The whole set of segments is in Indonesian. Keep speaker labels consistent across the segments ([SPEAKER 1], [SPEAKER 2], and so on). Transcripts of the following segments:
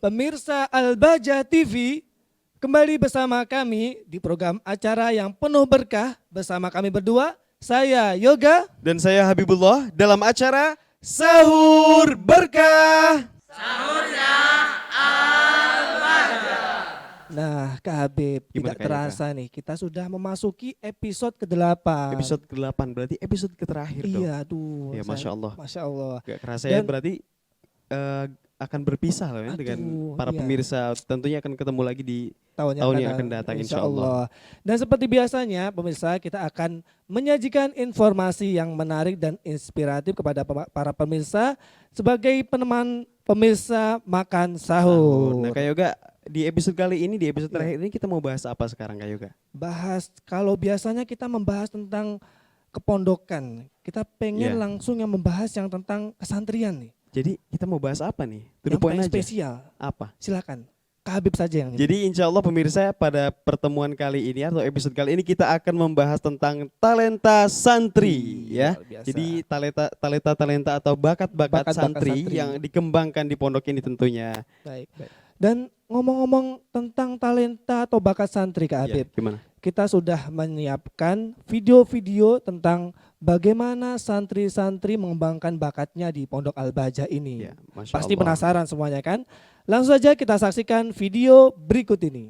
[SPEAKER 1] pemirsa Al-Bahjah TV, kembali bersama kami di program acara yang penuh berkah bersama kami berdua, saya Yoga
[SPEAKER 2] dan saya Habibullah dalam acara Sahur Berkah.
[SPEAKER 1] Nah, Kak Habib,
[SPEAKER 2] Gimana,
[SPEAKER 1] tidak
[SPEAKER 2] Kak
[SPEAKER 1] terasa nih, kita sudah memasuki episode ke-8.
[SPEAKER 2] Episode ke-8 berarti episode terakhir dong.
[SPEAKER 1] Iya, aduh.
[SPEAKER 2] Ya, Masya Allah.
[SPEAKER 1] Masya Allah.
[SPEAKER 2] Gak kerasa ya, berarti akan berpisah loh ya dengan para pemirsa. Tentunya akan ketemu lagi di tahun yang akan datang insya Allah.
[SPEAKER 1] Dan seperti biasanya pemirsa, kita akan menyajikan informasi yang menarik dan inspiratif kepada para pemirsa sebagai peneman pemirsa makan sahur.
[SPEAKER 2] Nah, Kak Yoga, di episode kali ini, di episode terakhir ini kita mau bahas apa sekarang, Kak Yoga?
[SPEAKER 1] Bahas, kalau biasanya kita membahas tentang kepondokan, kita pengen langsung yang membahas yang tentang kesantrian nih.
[SPEAKER 2] Jadi kita mau bahas apa nih?
[SPEAKER 1] Yang paling spesial.
[SPEAKER 2] Apa?
[SPEAKER 1] Silakan, Kak Habib saja yang.
[SPEAKER 2] Jadi insya Allah pemirsa, pada pertemuan kali ini atau episode kali ini kita akan membahas tentang talenta santri ya. Jadi talenta atau bakat santri yang dikembangkan di pondok ini tentunya.
[SPEAKER 1] Baik. Dan ngomong-ngomong tentang talenta atau bakat santri, Kak Habib,
[SPEAKER 2] gimana?
[SPEAKER 1] Kita sudah menyiapkan video-video tentang bagaimana santri-santri mengembangkan bakatnya di Pondok Al-Bahjah ini. Pasti penasaran semuanya kan? Langsung saja kita saksikan video berikut ini.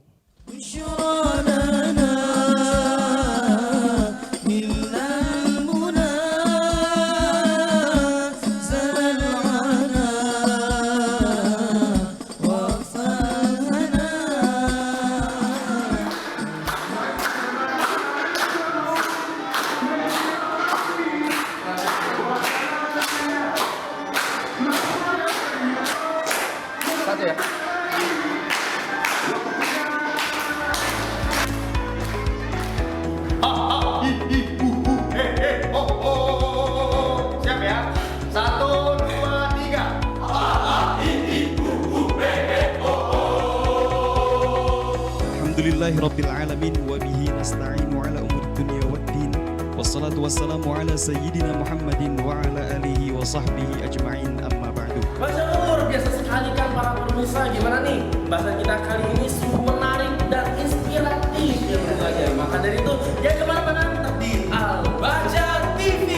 [SPEAKER 2] Alhamdulillahirabbil alamin wa bihi nasta'inu ala umuri dunya waddin. Wassalatu wassalamu ala sayyidina Muhammadin wa ala alihi wa sahbihi ajma'in, amma ba'du.
[SPEAKER 3] Luar biasa sekali kan para pemirsa. Gimana nih? Bahasan kita kali ini sungguh menarik dan inspiratif ya belajar. Maka dari itu ya kemana-mana tetap di Al-Bahjah TV.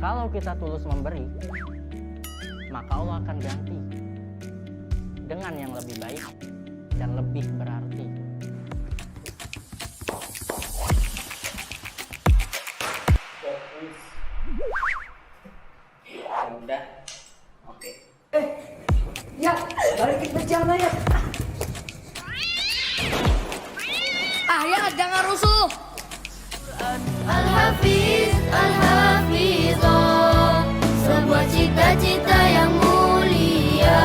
[SPEAKER 4] Kalau kita tulus memberi, maka Allah akan ganti dengan yang lebih baik dan lebih berarti.
[SPEAKER 3] Fokus. Udah. Oke.
[SPEAKER 5] Ya, balikin berjalan ya. Ya jangan rusuh.
[SPEAKER 6] Al-Hafiz, Al-Hafiz, oh, sebuah cita-cita yang mulia,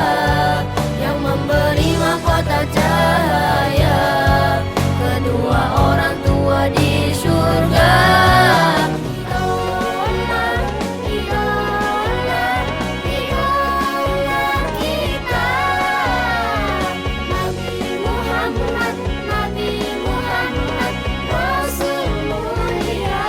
[SPEAKER 6] yang memberi mahkota cahaya kedua orang tua di surga. Idola kita, Nabi Muhammad, Rasul mulia.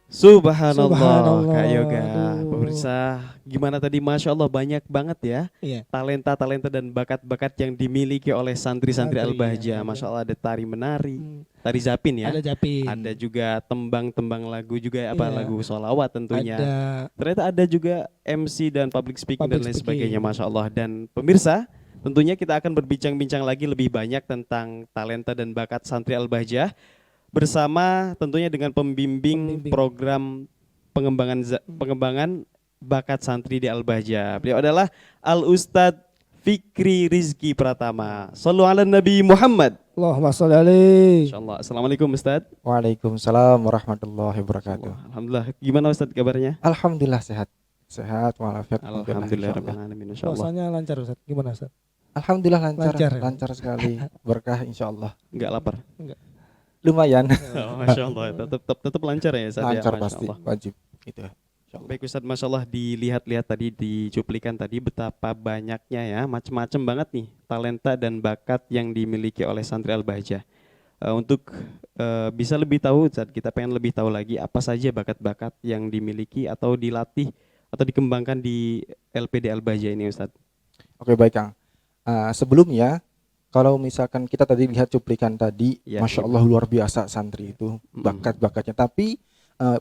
[SPEAKER 2] Subhanallah, Kak Yoga. Pemirsa, gimana tadi? Masya Allah, banyak banget ya talenta-talenta dan bakat-bakat yang dimiliki oleh santri-santri Al-Bahjah. Masya Allah, ada tari menari, tari zapin ya. Ada juga tembang-tembang lagu juga, lagu sholawat tentunya. Ternyata ada juga MC dan public speaking dan lain sebagainya. Masya Allah. Dan pemirsa, tentunya kita akan berbincang-bincang lagi lebih banyak tentang talenta dan bakat santri Al-Bahjah bersama tentunya dengan pembimbing program pengembangan bakat santri di Al-Bahjah. Beliau adalah Al-Ustadz Fikri Rizki Pratama. Sallu ala Nabi Muhammad.
[SPEAKER 1] Allahumma sholli alaihi.
[SPEAKER 2] Insyaallah. Assalamualaikum Ustadz.
[SPEAKER 7] Waalaikumsalam warahmatullahi wabarakatuh.
[SPEAKER 2] Alhamdulillah. Gimana Ustadz kabarnya?
[SPEAKER 7] Alhamdulillah sehat. Sehat walafiat.
[SPEAKER 2] Alhamdulillah rabbil alamin. Insyaallah.
[SPEAKER 1] Puasanya lancar Ustadz. Gimana Ustadz?
[SPEAKER 7] Alhamdulillah lancar sekali. Berkah insyaallah.
[SPEAKER 2] Enggak lapar?
[SPEAKER 1] Enggak.
[SPEAKER 7] Lumayan.
[SPEAKER 2] Masya Allah, tetap lancar ya Ustadz.
[SPEAKER 7] Lancar
[SPEAKER 2] ya,
[SPEAKER 7] pasti, wajib. Gitu.
[SPEAKER 2] Baik Ustadz, Masya Allah, dilihat-lihat tadi di cuplikan tadi betapa banyaknya ya, macam-macam banget nih talenta dan bakat yang dimiliki oleh santri Al-Bahjah. untuk bisa lebih tahu, Ustadz, kita pengen lebih tahu lagi apa saja bakat-bakat yang dimiliki atau dilatih atau dikembangkan di LPD Al-Bahjah ini, Ustadz.
[SPEAKER 7] Oke, baik Kang. Sebelumnya kalau misalkan kita tadi lihat cuplikan tadi,
[SPEAKER 2] ya,
[SPEAKER 7] Masya Allah luar biasa santri itu bakat-bakatnya. Tapi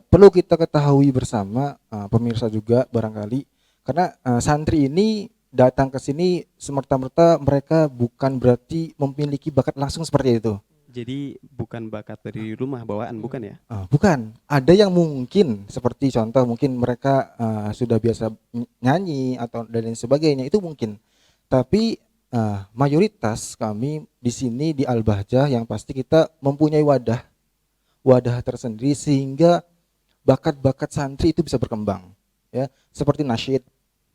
[SPEAKER 7] perlu kita ketahui bersama pemirsa juga barangkali, karena santri ini datang ke sini semerta-merta mereka bukan berarti memiliki bakat langsung seperti itu.
[SPEAKER 2] Jadi bukan bakat dari rumah bawaan, bukan ya?
[SPEAKER 7] Bukan. Ada yang mungkin seperti contoh mungkin mereka sudah biasa nyanyi atau dan lain sebagainya, itu mungkin. Tapi mayoritas kami di sini di Al-Bahjah yang pasti kita mempunyai wadah tersendiri sehingga bakat-bakat santri itu bisa berkembang. Ya, seperti nasyid,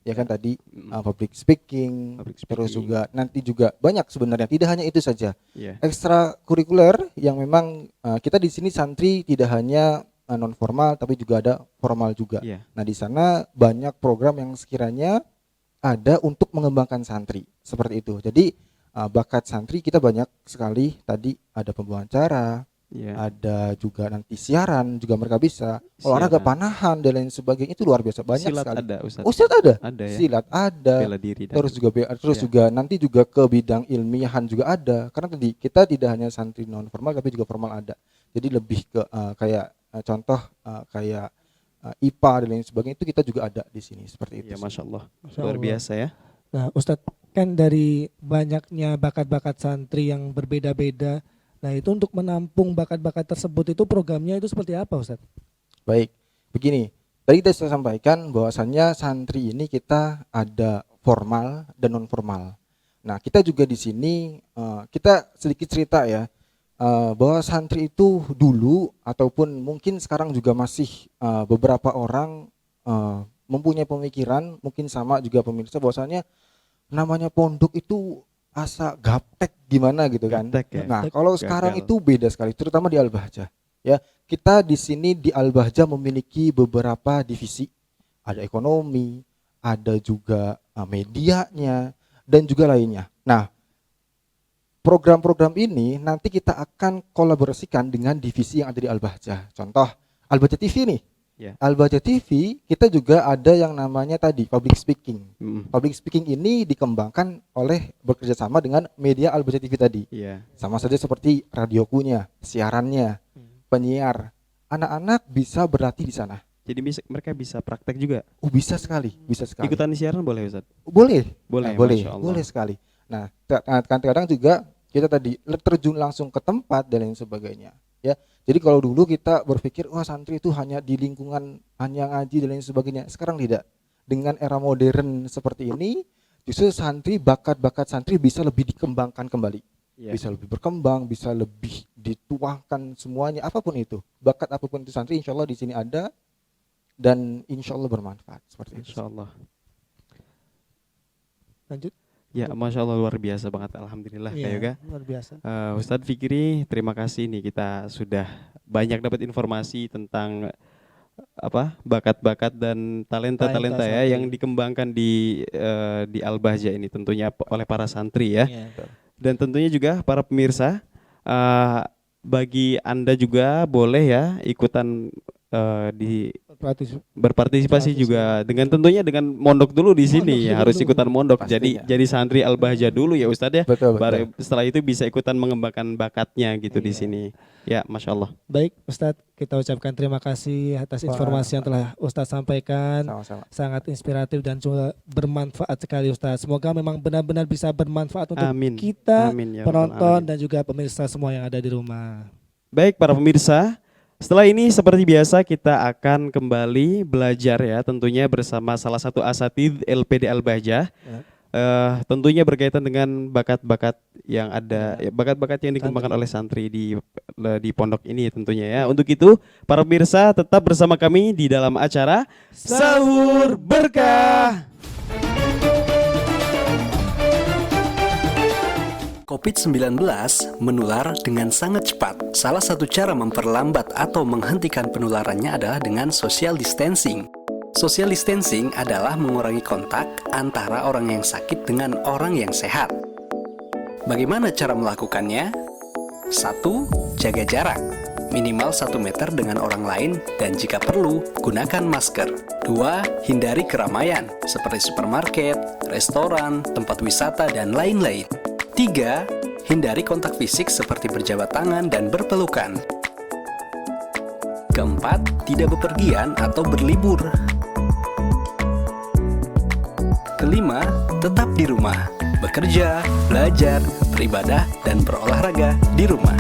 [SPEAKER 7] ya kan tadi public speaking, terus juga nanti juga banyak sebenarnya, tidak hanya itu saja. Ekstra kurikuler yang memang kita di sini santri tidak hanya non formal tapi juga ada formal juga. Nah, di sana banyak program yang sekiranya ada untuk mengembangkan santri seperti itu. Jadi bakat santri kita banyak sekali, tadi ada pembawawancara, ada juga nanti siaran juga mereka bisa, olahraga panahan dan lain sebagainya, itu luar biasa banyak
[SPEAKER 2] silat
[SPEAKER 7] sekali.
[SPEAKER 2] Ada, Ustaz.
[SPEAKER 7] Oh, silat ada?
[SPEAKER 2] Ada ya?
[SPEAKER 7] Silat ada.
[SPEAKER 2] Bela diri
[SPEAKER 7] terus juga juga nanti juga ke bidang ilmiahan juga ada. Karena tadi kita tidak hanya santri non formal tapi juga formal ada. Jadi lebih ke kayak contoh kayak IPA dan lain sebagainya, itu kita juga ada di sini seperti itu.
[SPEAKER 2] Ya, Masya Allah. Luar biasa ya.
[SPEAKER 1] Nah, Ustadz, kan dari banyaknya bakat-bakat santri yang berbeda-beda, nah itu untuk menampung bakat-bakat tersebut itu programnya itu seperti apa, Ustadz?
[SPEAKER 7] Baik, begini. Tadi saya sampaikan bahwasannya santri ini kita ada formal dan non formal. Nah, kita juga di sini kita sedikit cerita ya, bahwa santri itu dulu ataupun mungkin sekarang juga masih beberapa orang mempunyai pemikiran, mungkin sama juga pemirsa, bahwasannya namanya pondok itu asa gaptek gimana gitu kan.
[SPEAKER 2] Gaptek, ya?
[SPEAKER 7] Nah, kalau sekarang itu beda sekali, terutama di Al-Bahjah. Ya, kita di sini di Al-Bahjah memiliki beberapa divisi. Ada ekonomi, ada juga medianya dan juga lainnya. Nah, program-program ini nanti kita akan kolaborasikan dengan divisi yang ada di Al-Bahjah. Contoh Al-Bahjah TV nih. Al-Bahjah TV kita juga ada yang namanya tadi public speaking. Public speaking ini dikembangkan oleh bekerja sama dengan media Al-Bahjah TV tadi. Sama saja seperti radiokunya, siarannya, penyiar. Anak-anak bisa berlatih di sana.
[SPEAKER 2] Jadi mereka bisa praktek juga.
[SPEAKER 7] Oh, bisa sekali, bisa sekali.
[SPEAKER 2] Ikutan siaran boleh, Ustaz?
[SPEAKER 7] Boleh.
[SPEAKER 2] Boleh,
[SPEAKER 7] boleh sekali. Nah, kadang-kadang juga kita tadi terjun langsung ke tempat dan lain sebagainya. Ya, jadi kalau dulu kita berpikir wah santri itu hanya di lingkungan hanya ngaji dan lain sebagainya. Sekarang tidak. Dengan era modern seperti ini, justru santri bakat-bakat santri bisa lebih dikembangkan kembali. Bisa lebih berkembang, bisa lebih dituangkan semuanya, apapun itu. Bakat apapun itu santri insya Allah di sini ada dan insya Allah bermanfaat seperti itu.
[SPEAKER 2] Insya Allah.
[SPEAKER 1] Lanjut.
[SPEAKER 2] Ya, Masya Allah luar biasa banget, alhamdulillah Kak Yoga.
[SPEAKER 1] Luar biasa.
[SPEAKER 2] Ustadz Fikri, terima kasih nih kita sudah banyak dapat informasi tentang apa bakat-bakat dan talenta-talenta ya yang dikembangkan di Al-Bahjah ini tentunya oleh para santri ya. Dan tentunya juga para pemirsa, bagi Anda juga boleh ya ikutan berpartisipasi juga dengan tentunya dengan mondok dulu di sini ya, harus ikutan mondok.
[SPEAKER 7] Pastinya.
[SPEAKER 2] Jadi santri Al-Bahjah dulu ya Ustadz ya.
[SPEAKER 7] Betul.
[SPEAKER 2] Setelah itu bisa ikutan mengembangkan bakatnya gitu di sini. Ya, Masya Allah.
[SPEAKER 1] Baik, Ustadz, kita ucapkan terima kasih atas informasi yang telah Ustadz sampaikan.
[SPEAKER 7] Sama-sama.
[SPEAKER 1] Sangat inspiratif dan juga bermanfaat sekali, Ustadz. Semoga memang benar-benar bisa bermanfaat untuk kita, penonton dan juga pemirsa semua yang ada di rumah.
[SPEAKER 2] Baik, para pemirsa, setelah ini seperti biasa kita akan kembali belajar ya, tentunya bersama salah satu asatidz LPD Al-Bahjah. Tentunya berkaitan dengan bakat-bakat yang ada, bakat-bakat yang dikembangkan oleh santri di pondok ini tentunya ya. Untuk itu, para pemirsa tetap bersama kami di dalam acara Sahur Berkah.
[SPEAKER 8] COVID-19 menular dengan sangat cepat. Salah satu cara memperlambat atau menghentikan penularannya adalah dengan social distancing. Social distancing adalah mengurangi kontak antara orang yang sakit dengan orang yang sehat. Bagaimana cara melakukannya? 1. Jaga jarak minimal 1 meter dengan orang lain dan jika perlu, gunakan masker. 2. Hindari keramaian seperti supermarket, restoran, tempat wisata, dan lain-lain. 3. Hindari kontak fisik seperti berjabat tangan dan berpelukan. Keempat, tidak bepergian atau berlibur. Kelima, tetap di rumah, bekerja, belajar, beribadah, dan berolahraga di rumah.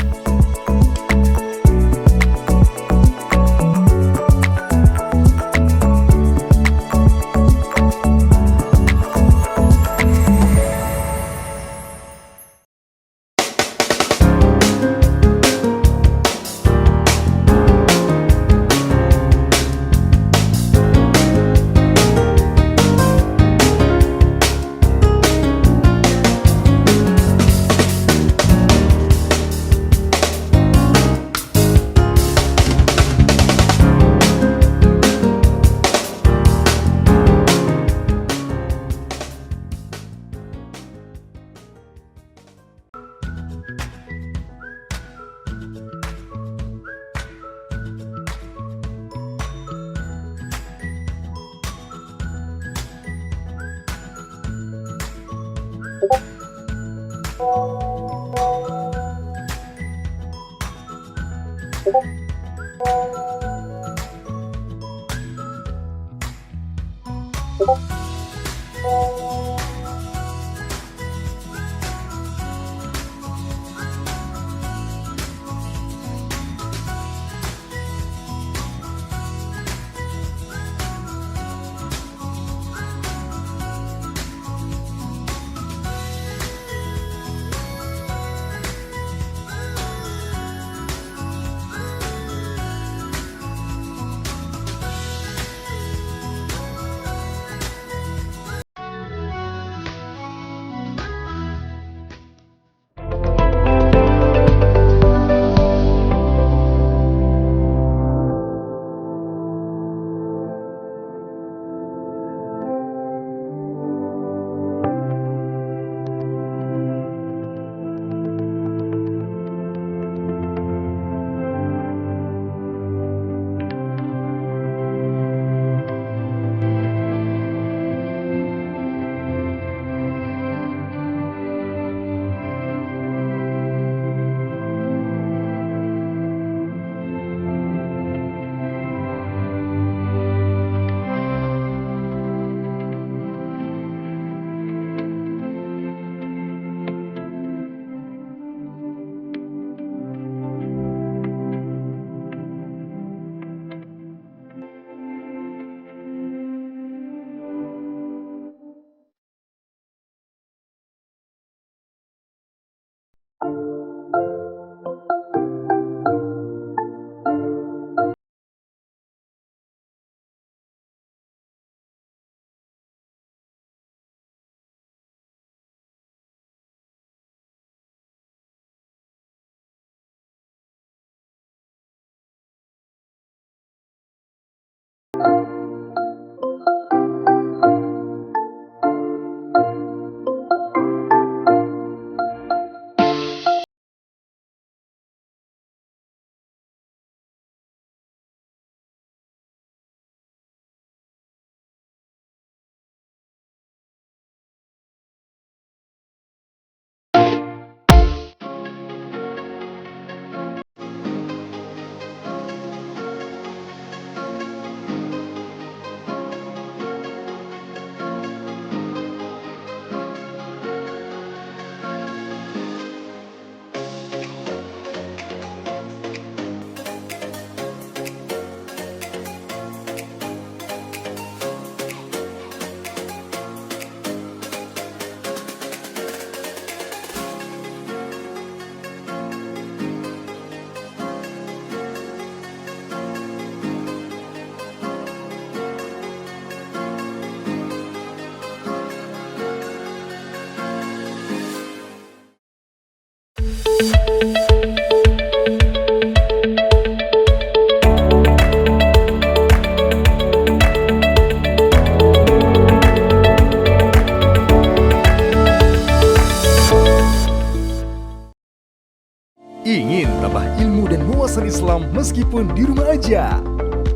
[SPEAKER 9] Ingin tambah ilmu dan wawasan Islam meskipun di rumah aja?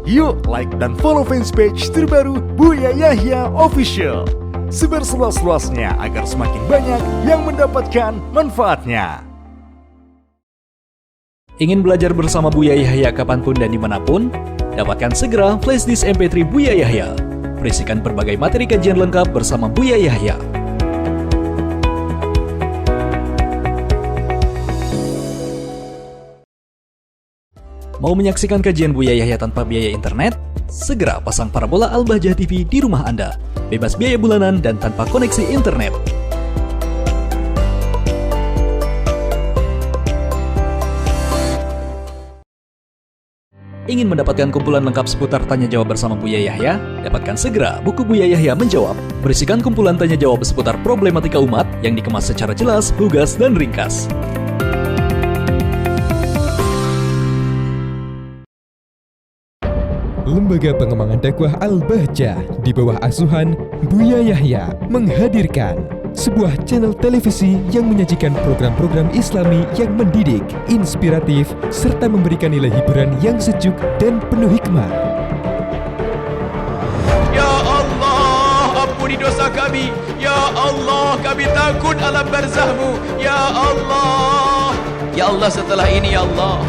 [SPEAKER 9] Yuk like dan follow fanpage terbaru Buya Yahya Official. Sebar seluas-luasnya agar semakin banyak yang mendapatkan manfaatnya.
[SPEAKER 10] Ingin belajar bersama Buya Yahya kapanpun dan dimanapun? Dapatkan segera flashdisk MP3 Buya Yahya. Berisikan berbagai materi kajian lengkap bersama Buya Yahya. Mau menyaksikan kajian Buya Yahya tanpa biaya internet? Segera pasang parabola Al-Bahjah TV di rumah Anda. Bebas biaya bulanan dan tanpa koneksi internet. Ingin mendapatkan kumpulan lengkap seputar tanya jawab bersama Buya Yahya? Dapatkan segera buku Buya Yahya Menjawab. Berisikan kumpulan tanya jawab seputar problematika umat yang dikemas secara jelas, lugas, dan ringkas.
[SPEAKER 11] Lembaga Pengembangan Dakwah Al-Bahjah di bawah asuhan Buya Yahya menghadirkan sebuah channel televisi yang menyajikan program-program Islami yang mendidik, inspiratif, serta memberikan nilai hiburan yang sejuk dan penuh hikmah.
[SPEAKER 12] Ya Allah, ampuni dosa kami. Ya Allah, kami takut alam barzahmu. Ya Allah. Ya Allah, setelah ini ya Allah,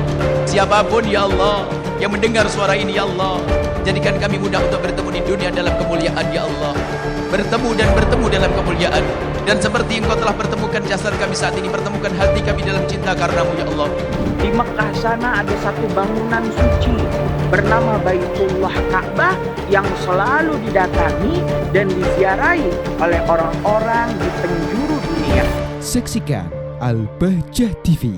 [SPEAKER 12] siapapun ya Allah yang mendengar suara ini ya Allah, jadikan kami mudah untuk bertemu di dunia dalam kemuliaan ya Allah. Bertemu dan bertemu dalam kemuliaan. Dan seperti engkau telah pertemukan jasad kami saat ini, pertemukan hati kami dalam cinta karenamu ya Allah.
[SPEAKER 13] Di Mekah sana ada satu bangunan suci bernama Baitullah Ka'bah yang selalu didatangi dan diziarahi oleh orang-orang di penjuru dunia.
[SPEAKER 11] Saksikan Al-Bahjah TV.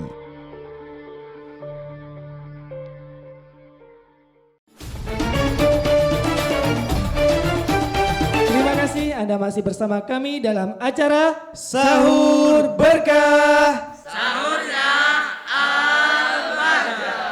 [SPEAKER 1] Anda masih bersama kami dalam acara Sahur Berkah.
[SPEAKER 3] Sahurnya Al-Bahjah.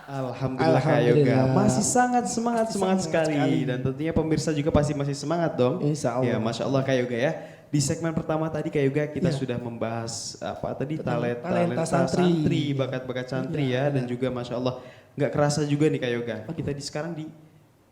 [SPEAKER 2] Alhamdulillah Kak Yoga masih sangat semangat sekali. Dan tentunya pemirsa juga pasti masih semangat dong.
[SPEAKER 1] Insya Allah.
[SPEAKER 2] Ya, Masya Allah Kak Yoga ya. Di segmen pertama tadi Kak Yoga kita sudah membahas apa tadi talenta santri, bakat-bakat santri ya. Dan juga Masya Allah nggak kerasa juga nih Kak Yoga. Kita sekarang di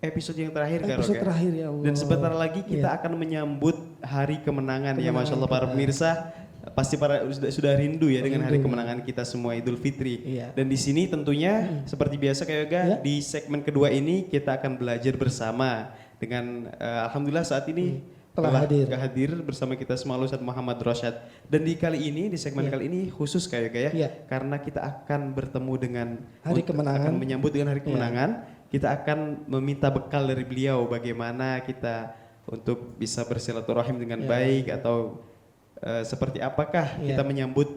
[SPEAKER 2] episode yang terakhir Kak Yoga.
[SPEAKER 1] Ya Allah.
[SPEAKER 2] Dan sebentar lagi kita akan menyambut hari kemenangan ya Masya Allah para pemirsa. Pasti para sudah rindu ya dengan hari kemenangan kita semua Idul Fitri. Dan di sini tentunya seperti biasa Kak Yoga di segmen kedua ini kita akan belajar bersama dengan alhamdulillah saat ini telah hadir bersama kita semua Ustaz Muhammad Rosyad. Dan di kali ini di segmen kali ini khusus Kak Yoga ya karena kita akan bertemu dengan
[SPEAKER 1] hari kemenangan,
[SPEAKER 2] akan menyambut dengan hari kemenangan. Kita akan meminta bekal dari beliau bagaimana kita untuk bisa bersilaturahim dengan baik atau seperti apakah kita menyambut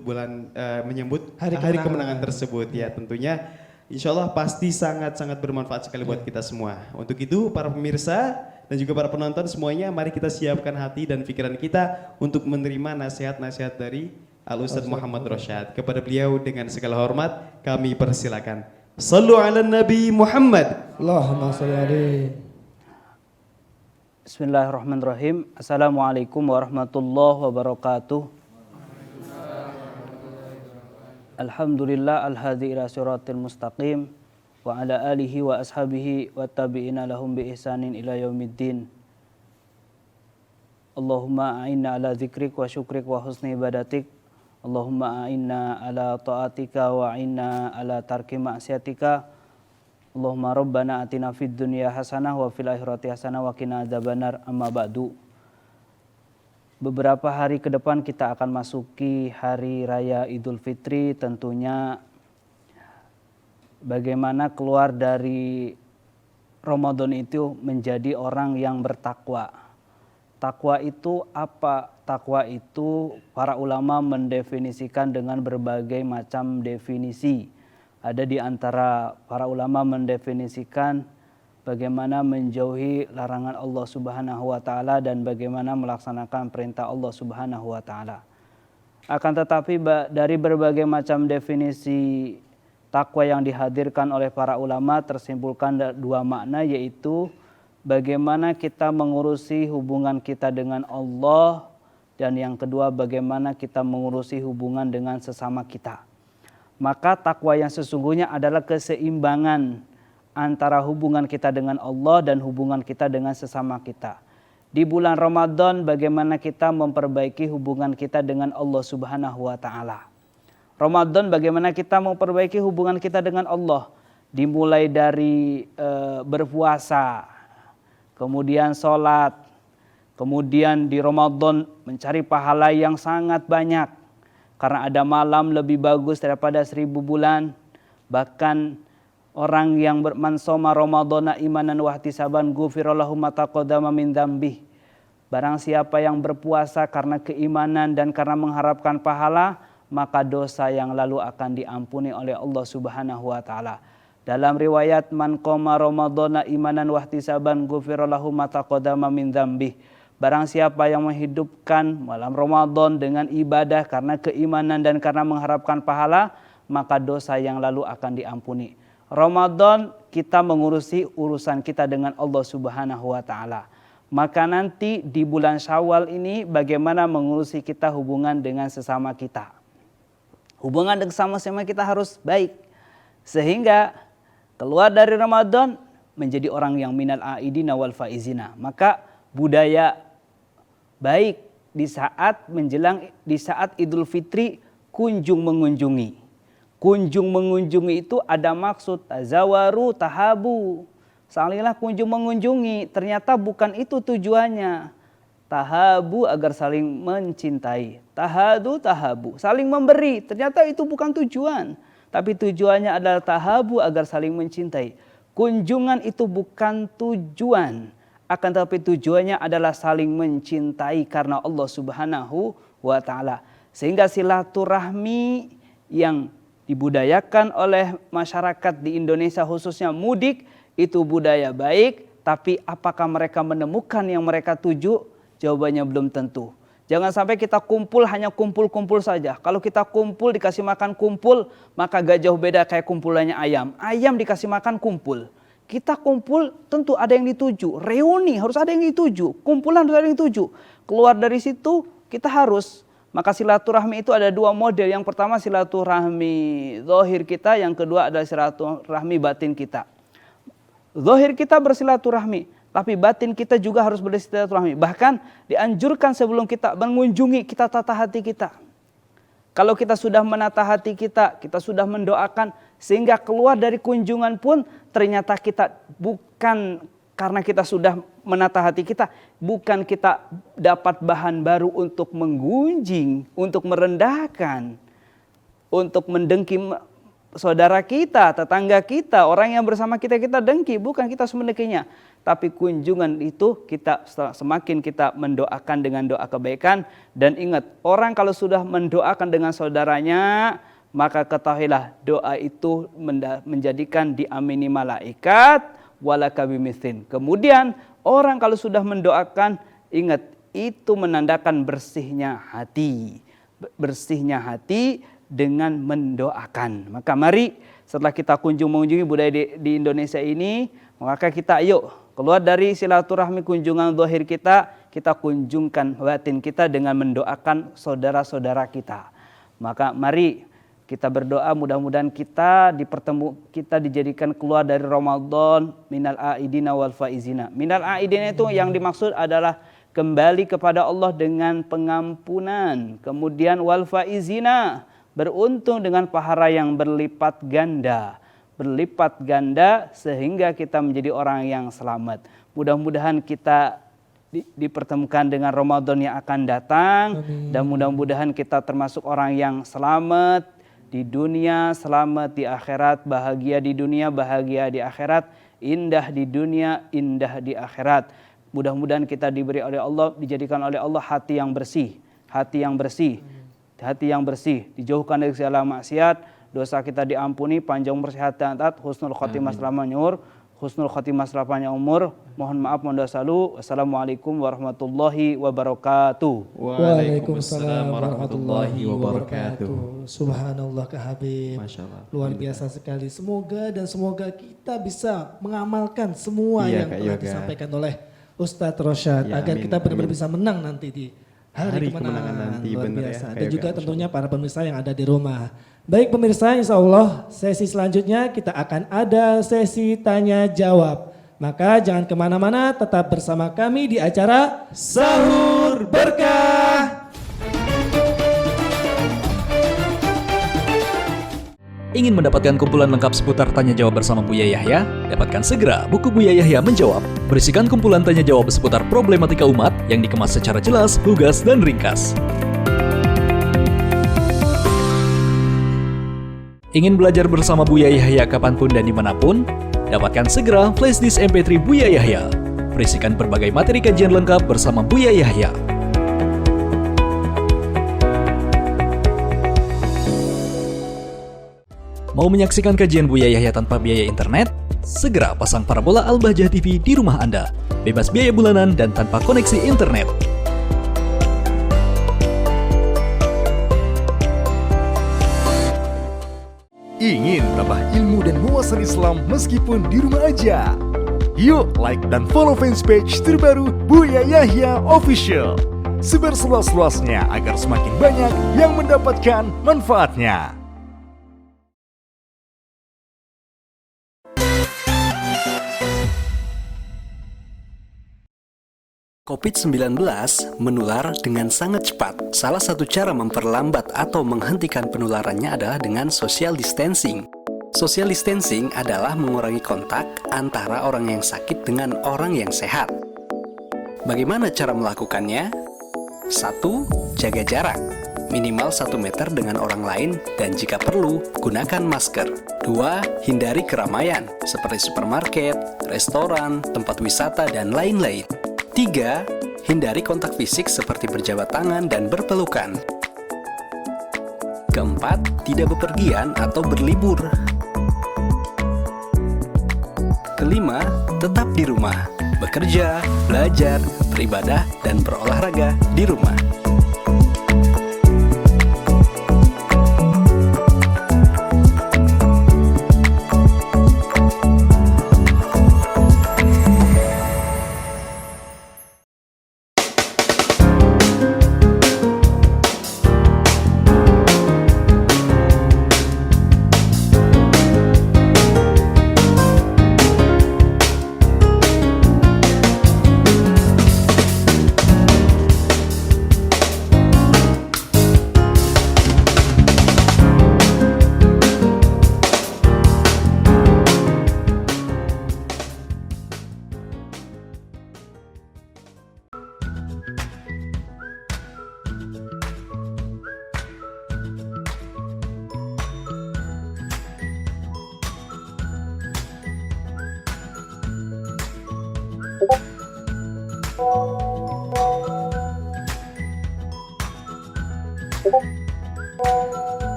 [SPEAKER 2] hari kemenangan tersebut ya. Tentunya insya Allah pasti sangat-sangat bermanfaat sekali buat kita semua. Untuk itu para pemirsa dan juga para penonton semuanya, mari kita siapkan hati dan pikiran kita untuk menerima nasihat-nasihat dari Al-Ustaz Muhammad Rosyad. Kepada beliau dengan segala hormat kami persilakan. Sallu ala Nabi Muhammad.
[SPEAKER 1] Allahumma salli alaihi.
[SPEAKER 4] Bismillahirrahmanirrahim. Assalamualaikum warahmatullahi wabarakatuh. Alhamdulillah al-hadi ila siratil mustaqim wa ala alihi wa ashabihi wa tabi'ina lahum bi ihsanin ila yaumiddin. Allahumma a'inna ala dzikrik wa syukrik wa husni ibadatik. Allahumma a'inna ala ta'atika wa a'inna ala tarki ma'siyatika. Allahumma rabbana atina fid dunya hasanah wa fil akhirati hasanah wa qina adzabannar. Amma ba'du. Beberapa hari ke depan kita akan masuki hari raya Idul Fitri. Tentunya bagaimana keluar dari Ramadan itu menjadi orang yang bertakwa. Takwa itu apa? Takwa itu para ulama mendefinisikan dengan berbagai macam definisi. Ada di antara para ulama mendefinisikan bagaimana menjauhi larangan Allah Subhanahu wa taala dan bagaimana melaksanakan perintah Allah Subhanahu wa taala. Akan tetapi dari berbagai macam definisi takwa yang dihadirkan oleh para ulama tersimpulkan dua makna, yaitu bagaimana kita mengurusi hubungan kita dengan Allah, dan yang kedua bagaimana kita mengurusi hubungan dengan sesama kita. Maka takwa yang sesungguhnya adalah keseimbangan antara hubungan kita dengan Allah dan hubungan kita dengan sesama kita. Di bulan Ramadan bagaimana kita memperbaiki hubungan kita dengan Allah Subhanahu wa taala. Ramadan bagaimana kita memperbaiki hubungan kita dengan Allah. Dimulai dari berpuasa, kemudian sholat, kemudian di Ramadan mencari pahala yang sangat banyak. Karena ada malam lebih bagus daripada 1000 bulan. Bahkan orang yang mansoma Ramadhana imanan wa ihtisaban ghufira lahu ma taqaddama min dzambih. Barang siapa yang berpuasa karena keimanan dan karena mengharapkan pahala, maka dosa yang lalu akan diampuni oleh Allah Subhanahu wa taala. Dalam riwayat man qoma Ramadhana imanan wa ihtisaban ghufira lahu ma taqaddama min dzambih. Barang siapa yang menghidupkan malam Ramadan dengan ibadah karena keimanan dan karena mengharapkan pahala, maka dosa yang lalu akan diampuni. Ramadan kita mengurusi urusan kita dengan Allah Subhanahu wa taala. Maka nanti di bulan Syawal ini bagaimana mengurusi kita hubungan dengan sesama kita. Hubungan dengan sesama kita harus baik. Sehingga keluar dari Ramadan menjadi orang yang minal aidina wal faizina. Maka budaya baik di saat Idul Fitri kunjung mengunjungi. Kunjung mengunjungi itu ada maksud tazawaru tahabu. Salinglah kunjung mengunjungi. Ternyata bukan itu tujuannya. Tahabu agar saling mencintai. Tahadu tahabu. Saling memberi. Ternyata itu bukan tujuan. Tapi tujuannya adalah tahabu agar saling mencintai. Kunjungan itu bukan tujuan. Akan tetapi tujuannya adalah saling mencintai karena Allah Subhanahu wa taala. Sehingga silaturahmi yang dibudayakan oleh masyarakat di Indonesia khususnya mudik itu budaya baik, tapi apakah mereka menemukan yang mereka tuju? Jawabannya belum tentu. Jangan sampai kita kumpul hanya kumpul-kumpul saja. Kalau kita kumpul dikasih makan kumpul, maka gak jauh beda kayak kumpulannya ayam. Ayam dikasih makan kumpul. Kita kumpul tentu ada yang dituju. Reuni harus ada yang dituju. Kumpulan harus ada yang dituju. Keluar dari situ kita harus. Maka silaturahmi itu ada dua model. Yang pertama silaturahmi zahir kita. Yang kedua adalah silaturahmi batin kita. Zahir kita bersilaturahmi. Tapi batin kita juga harus bersilaturahmi. Bahkan dianjurkan sebelum kita mengunjungi kita tata hati kita. Kalau kita sudah menata hati kita, kita sudah mendoakan, sehingga keluar dari kunjungan pun ternyata kita bukan karena kita sudah menata hati kita, bukan kita dapat bahan baru untuk menggunjing, untuk merendahkan, untuk mendengki saudara kita, tetangga kita, orang yang bersama kita dengki, bukan kita mendengkinya. Tapi kunjungan itu kita semakin kita mendoakan dengan doa kebaikan. Dan ingat, orang kalau sudah mendoakan dengan saudaranya, maka ketahuilah doa itu menjadikan diamini malaikat walaka bimithlin. Kemudian orang kalau sudah mendoakan, ingat itu menandakan bersihnya hati. Bersihnya hati dengan mendoakan. Maka mari setelah kita mengunjungi budaya di Indonesia ini, maka kita ayo keluar dari silaturahmi kunjungan zahir kita, kita kunjungkan batin kita dengan mendoakan saudara-saudara kita. Maka mari kita berdoa mudah-mudahan kita dijadikan keluar dari Ramadan minal aidina wal faizina. Minal aidina itu yang dimaksud adalah kembali kepada Allah dengan pengampunan. Kemudian wal faizina, beruntung dengan pahala yang berlipat ganda. Berlipat ganda sehingga kita menjadi orang yang selamat. Mudah-mudahan kita dipertemukan dengan Ramadan yang akan datang. Amin. Dan mudah-mudahan kita termasuk orang yang selamat di dunia, selamat di akhirat, bahagia di dunia, bahagia di akhirat, indah di dunia, indah di akhirat. Mudah-mudahan kita diberi oleh Allah, dijadikan oleh Allah hati yang bersih, hati yang bersih, hati yang bersih, dijauhkan dari segala maksiat, dosa kita diampuni, panjang umur sehat dan taat, husnul khotimah selamanya umur, husnul khotimah selamanya umur. Mohon maaf, mohon dosa lalu. Assalamualaikum warahmatullahi wabarakatuh.
[SPEAKER 1] Waalaikumsalam warahmatullahi wabarakatuh. Subhanallah Kak Habib. Luar biasa sekali. Semoga kita bisa mengamalkan semua yang telah disampaikan oleh Ustadz Rosyad, agar kita benar-benar bisa menang nanti di hari kemenangan
[SPEAKER 2] nanti.
[SPEAKER 1] Luar
[SPEAKER 2] Bener
[SPEAKER 1] biasa.
[SPEAKER 2] ya,
[SPEAKER 1] Dan juga
[SPEAKER 2] Kak,
[SPEAKER 1] tentunya para pemirsa yang ada di rumah. Baik pemirsa, insya Allah sesi selanjutnya kita akan ada sesi tanya jawab. Maka jangan kemana-mana, tetap bersama kami di acara Sahur Berkah.
[SPEAKER 10] Ingin mendapatkan kumpulan lengkap seputar Tanya Jawab bersama Buya Yahya? Dapatkan segera buku Buya Yahya Menjawab. Berisikan kumpulan tanya jawab seputar problematika umat yang dikemas secara jelas, lugas, dan ringkas. Ingin belajar bersama Buya Yahya kapanpun dan dimanapun? Dapatkan segera flashdisk MP3 Buya Yahya. Berisikan berbagai materi kajian lengkap bersama Buya Yahya. Mau menyaksikan kajian Buya Yahya tanpa biaya internet? Segera pasang parabola Al-Bahjah TV di rumah Anda. Bebas biaya bulanan dan tanpa koneksi internet.
[SPEAKER 9] Ingin tambah ilmu dan wawasan Islam meskipun di rumah aja? Yuk like dan follow fanspage terbaru Buya Yahya Official. Sebar seluas-luasnya agar semakin banyak yang mendapatkan manfaatnya.
[SPEAKER 8] COVID-19 menular dengan sangat cepat. Salah satu cara memperlambat atau menghentikan penularannya adalah dengan social distancing. Social distancing adalah mengurangi kontak antara orang yang sakit dengan orang yang sehat. Bagaimana cara melakukannya? 1. Jaga jarak. Minimal 1 meter dengan orang lain dan jika perlu, gunakan masker. 2. Hindari keramaian seperti supermarket, restoran, tempat wisata, dan lain-lain. 3. Hindari kontak fisik seperti berjabat tangan dan berpelukan. 4. Tidak bepergian atau berlibur. 5. Tetap di rumah, bekerja, belajar, beribadah, dan berolahraga di rumah.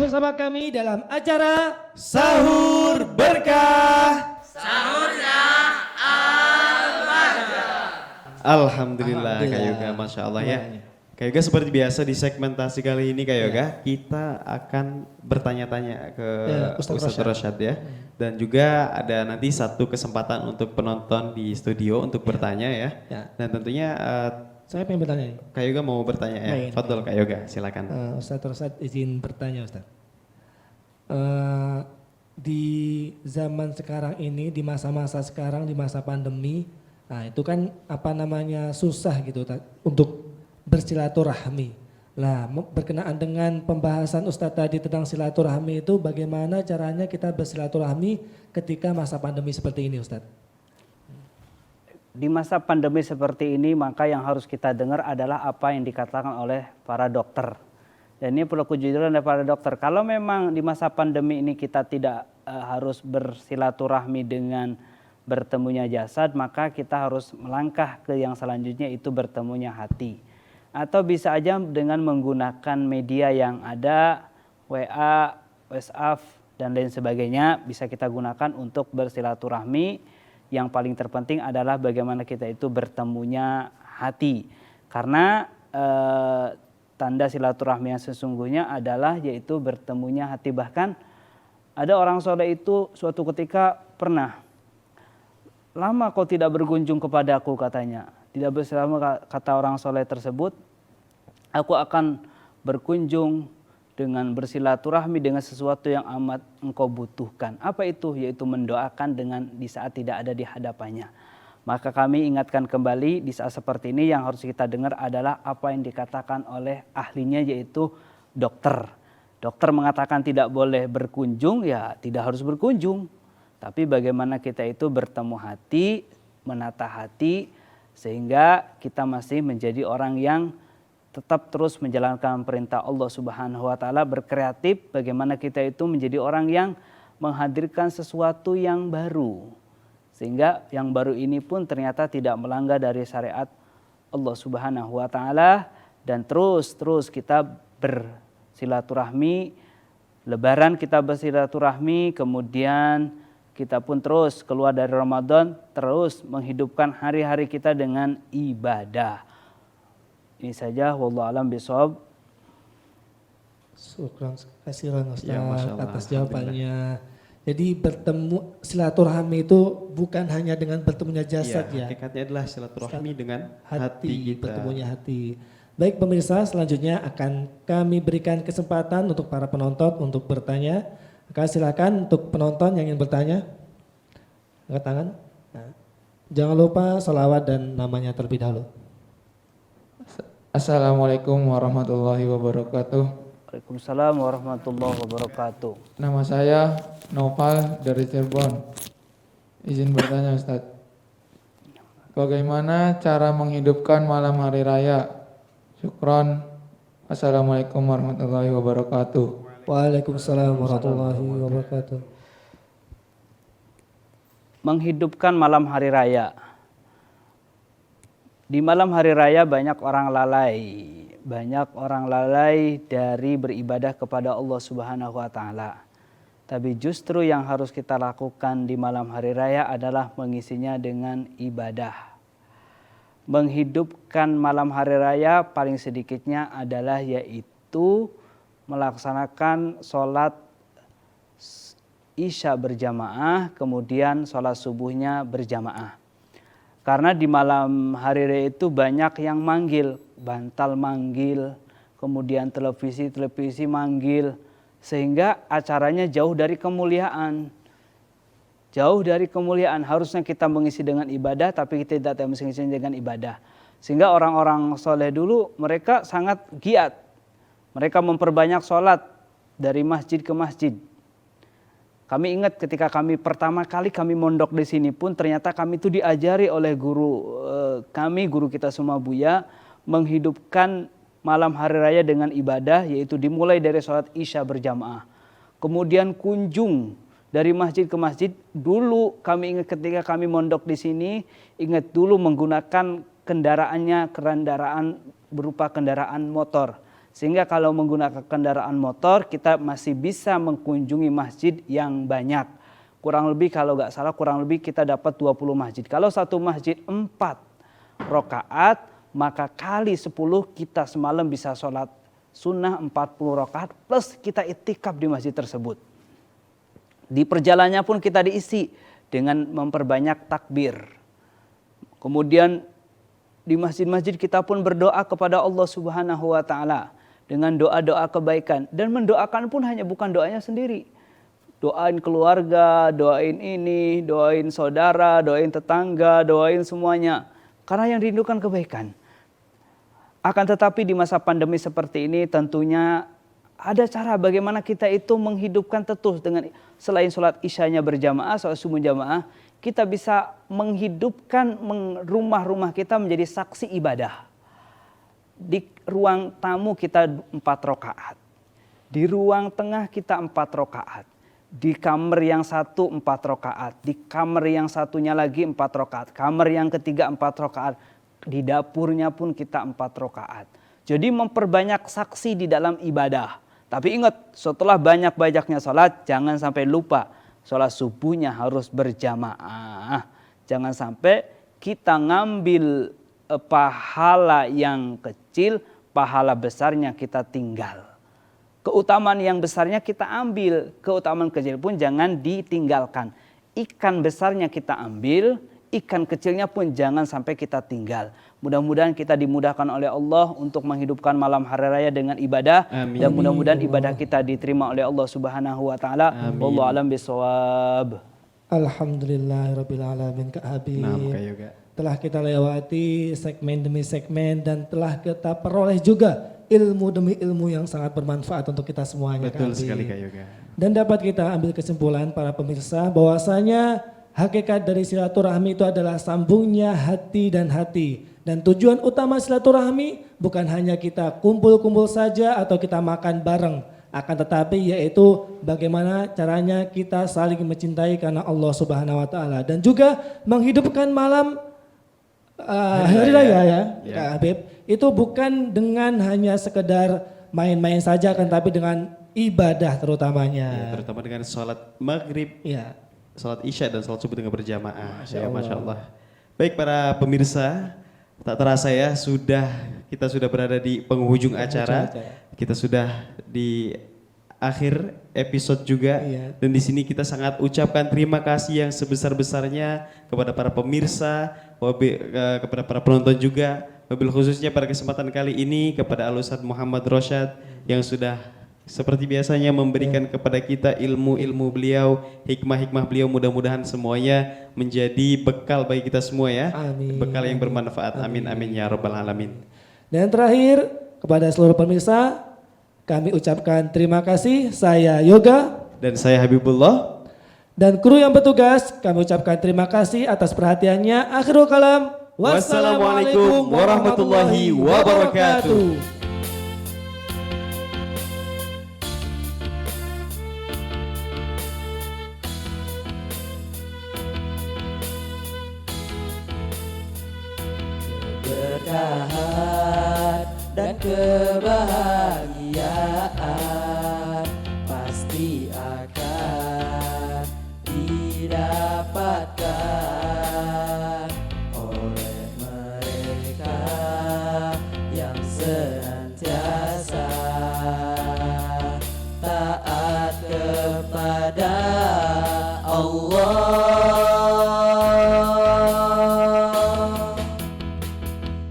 [SPEAKER 1] bersama kami dalam acara Sahur Berkah.
[SPEAKER 3] Sahurnya Al-Bahjah.
[SPEAKER 2] Alhamdulillah Kak Yoga, Masya Allah ya. Kak Yoga seperti biasa di segmentasi kali ini Kak Yoga, kita akan bertanya-tanya ke Ustadz Rosyad ya. Dan juga ada nanti satu kesempatan untuk penonton di studio untuk bertanya ya. Dan tentunya
[SPEAKER 1] saya pengen bertanya.
[SPEAKER 2] Kak Yoga mau bertanya ya. Fadol Kak Yoga, silakan.
[SPEAKER 1] Ustadz Rosyad izin bertanya Ustadz. Di zaman sekarang ini, di masa-masa sekarang, di masa pandemi, nah itu kan apa namanya susah gitu untuk bersilaturahmi. Nah, berkenaan dengan pembahasan Ustadz tadi tentang silaturahmi itu, bagaimana caranya kita bersilaturahmi ketika masa pandemi seperti ini Ustadz?
[SPEAKER 4] Di masa pandemi seperti ini, maka yang harus kita dengar adalah apa yang dikatakan oleh para dokter. Dan ini perlu kejujuran dari para dokter. Kalau memang di masa pandemi ini kita tidak harus bersilaturahmi dengan bertemunya jasad, maka kita harus melangkah ke yang selanjutnya, itu bertemunya hati. Atau bisa aja dengan menggunakan media yang ada, WA, WhatsApp, dan lain sebagainya, bisa kita gunakan untuk bersilaturahmi. Yang paling terpenting adalah bagaimana kita itu bertemunya hati. Karena tanda silaturahmi yang sesungguhnya adalah yaitu bertemunya hati. Bahkan ada orang soleh itu suatu ketika pernah, lama kau tidak berkunjung kepadaku katanya. Tidak bersama, kata orang soleh tersebut, aku akan berkunjung dengan bersilaturahmi dengan sesuatu yang amat engkau butuhkan. Apa itu? Yaitu mendoakan dengan di saat tidak ada di hadapannya. Maka kami ingatkan kembali di saat seperti ini yang harus kita dengar adalah apa yang dikatakan oleh ahlinya, yaitu dokter. Dokter mengatakan tidak boleh berkunjung, ya tidak harus berkunjung. Tapi bagaimana kita itu bertemu hati, menata hati, sehingga kita masih menjadi orang yang tetap terus menjalankan perintah Allah Subhanahu wa taala, berkreatif bagaimana kita itu menjadi orang yang menghadirkan sesuatu yang baru. Sehingga yang baru ini pun ternyata tidak melanggar dari syariat Allah Subhanahu wa taala, dan terus kita bersilaturahmi. Lebaran kita bersilaturahmi, kemudian kita pun terus keluar dari Ramadan, terus menghidupkan hari-hari kita dengan ibadah. Ini saja, wallahu alam bishawab.
[SPEAKER 1] Syukran kasihan Ustaz atas jawabannya. Jadi bertemu silaturahmi itu bukan hanya dengan bertemunya jasad ya.
[SPEAKER 2] Hakikatnya adalah silaturahmi dengan hati kita.
[SPEAKER 1] Bertemunya hati. Baik pemirsa, selanjutnya akan kami berikan kesempatan untuk para penonton untuk bertanya. Maka silakan untuk penonton yang ingin bertanya, angkat tangan. Nah, jangan lupa sholawat dan namanya terlebih dahulu.
[SPEAKER 14] Assalamualaikum warahmatullahi wabarakatuh.
[SPEAKER 4] Waalaikumsalam warahmatullahi wabarakatuh.
[SPEAKER 14] Nama saya Noval dari Cirebon. Izin bertanya Ustadz, bagaimana cara menghidupkan malam hari raya? Syukron. Assalamualaikum warahmatullahi wabarakatuh.
[SPEAKER 1] Waalaikumsalam warahmatullahi wabarakatuh.
[SPEAKER 4] Menghidupkan malam hari raya. Di malam hari raya banyak orang lalai dari beribadah kepada Allah Subhanahu wa taala. Tapi justru yang harus kita lakukan di malam hari raya adalah mengisinya dengan ibadah. Menghidupkan malam hari raya paling sedikitnya adalah yaitu melaksanakan sholat isya berjamaah, kemudian sholat subuhnya berjamaah. Karena di malam hari raya itu banyak yang manggil, bantal manggil, kemudian televisi manggil, sehingga acaranya jauh dari kemuliaan. Jauh dari kemuliaan, harusnya kita mengisi dengan ibadah, tapi kita tidak mengisi dengan ibadah. Sehingga orang-orang soleh dulu mereka sangat giat. Mereka memperbanyak sholat dari masjid ke masjid. Kami ingat ketika kami pertama kali kami mondok di sini pun ternyata kami itu diajari oleh guru kami, guru kita semua Buya, menghidupkan malam hari raya dengan ibadah, yaitu dimulai dari sholat isya berjamaah. Kemudian kunjung dari masjid ke masjid. Dulu kami ingat ketika kami mondok di sini, ingat dulu menggunakan kendaraan berupa kendaraan motor. Sehingga kalau menggunakan kendaraan motor kita masih bisa mengunjungi masjid yang banyak. Kurang lebih kalau nggak salah kita dapat 20 masjid. Kalau satu masjid 4 rakaat, maka kali 10 kita semalam bisa sholat sunnah 40 rakaat plus kita iktikaf di masjid tersebut. Di perjalanannya pun kita diisi dengan memperbanyak takbir. Kemudian di masjid-masjid kita pun berdoa kepada Allah Subhanahu wa taala dengan doa-doa kebaikan, dan mendoakan pun bukan doanya sendiri. Doain keluarga, doain ini, doain saudara, doain tetangga, doain semuanya. Karena yang dirindukan kebaikan. Akan tetapi di masa pandemi seperti ini tentunya ada cara bagaimana kita itu menghidupkan terus dengan selain sholat isyanya berjamaah, sholat subuh jamaah, kita bisa menghidupkan rumah-rumah kita menjadi saksi ibadah. Di ruang tamu kita 4 rakaat. Di ruang tengah kita 4 rakaat. Di kamar yang satu 4 rakaat, di kamar yang satunya lagi 4 rakaat, kamar yang ketiga 4 rakaat, di dapurnya pun kita 4 rakaat. Jadi memperbanyak saksi di dalam ibadah. Tapi ingat, setelah banyak-banyaknya sholat, jangan sampai lupa sholat subuhnya harus berjamaah. Jangan sampai kita ngambil pahala yang kecil, pahala besarnya kita tinggal. Keutamaan yang besarnya kita ambil, keutamaan kecil pun jangan ditinggalkan. Ikan besarnya kita ambil, ikan kecilnya pun jangan sampai kita tinggal. Mudah-mudahan kita dimudahkan oleh Allah untuk menghidupkan malam hari raya dengan ibadah. Amin. Dan mudah-mudahan ibadah kita diterima oleh Allah Subhanahu wa taala. Wallahu a'lam bishawab.
[SPEAKER 1] Alhamdulillahirabbil alamin, Kak Habib. Telah kita lewati segmen demi segmen dan telah kita peroleh juga ilmu demi ilmu yang sangat bermanfaat untuk kita semuanya.
[SPEAKER 2] Betul sekali Kak Yoga.
[SPEAKER 1] Dan dapat kita ambil kesimpulan para pemirsa bahwasanya hakikat dari silaturahmi itu adalah sambungnya hati dan hati. Dan tujuan utama silaturahmi bukan hanya kita kumpul-kumpul saja atau kita makan bareng. Akan tetapi yaitu bagaimana caranya kita saling mencintai karena Allah Subhanahu wa taala. Dan juga menghidupkan malam hari raya ya, Kak Habib. Itu bukan dengan hanya sekedar main-main saja kan, tapi dengan ibadah terutamanya.
[SPEAKER 2] Ya, terutama dengan sholat maghrib, sholat isya dan sholat subuh dengan berjamaah. Masya Allah. Baik para pemirsa, tak terasa ya kita sudah berada di penghujung acara. Kita sudah di akhir episode juga. Dan di sini kita sangat ucapkan terima kasih yang sebesar-besarnya kepada para pemirsa, kepada para penonton juga. Wabil khususnya pada kesempatan kali ini kepada Al-Ustadz Muhammad Rosyad yang sudah seperti biasanya memberikan kepada kita ilmu-ilmu beliau, hikmah-hikmah beliau, mudah-mudahan semuanya menjadi bekal bagi kita semua ya. Amin. Bekal yang bermanfaat. Amin amin ya rabbal alamin.
[SPEAKER 1] Dan terakhir kepada seluruh pemirsa kami ucapkan terima kasih. Saya Yoga
[SPEAKER 2] dan saya Habibullah
[SPEAKER 1] dan kru yang bertugas kami ucapkan terima kasih atas perhatiannya. Akhirul kalam.
[SPEAKER 2] Wassalamualaikum warahmatullahi wabarakatuh.
[SPEAKER 15] Keberkahan dan kebahagiaan pasti akan didapatkan oleh mereka yang senantiasa taat kepada Allah.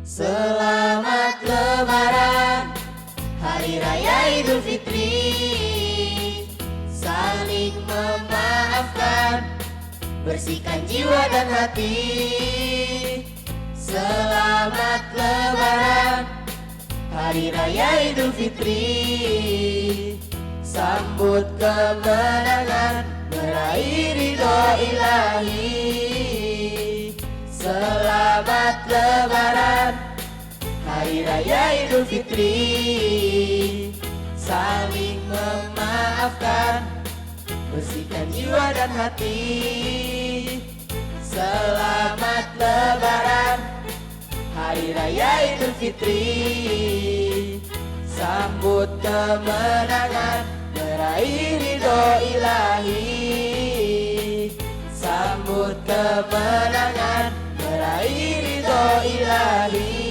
[SPEAKER 6] Selamat Lebaran, Hari Raya Idul Fitri. Saling memaafkan, bersihkan jiwa dan hati. Selamat Lebaran, Hari Raya Idul Fitri. Sambut kemenangan, meraih ridho ilahi. Selamat Lebaran, Hari Raya Idul Fitri. Saling memaafkan, bersihkan jiwa dan hati. Selamat Lebaran, Hari Raya Idul Fitri. Sambut kemenangan, meraih ridho ilahi. Sambut kemenangan, meraih ridho ilahi.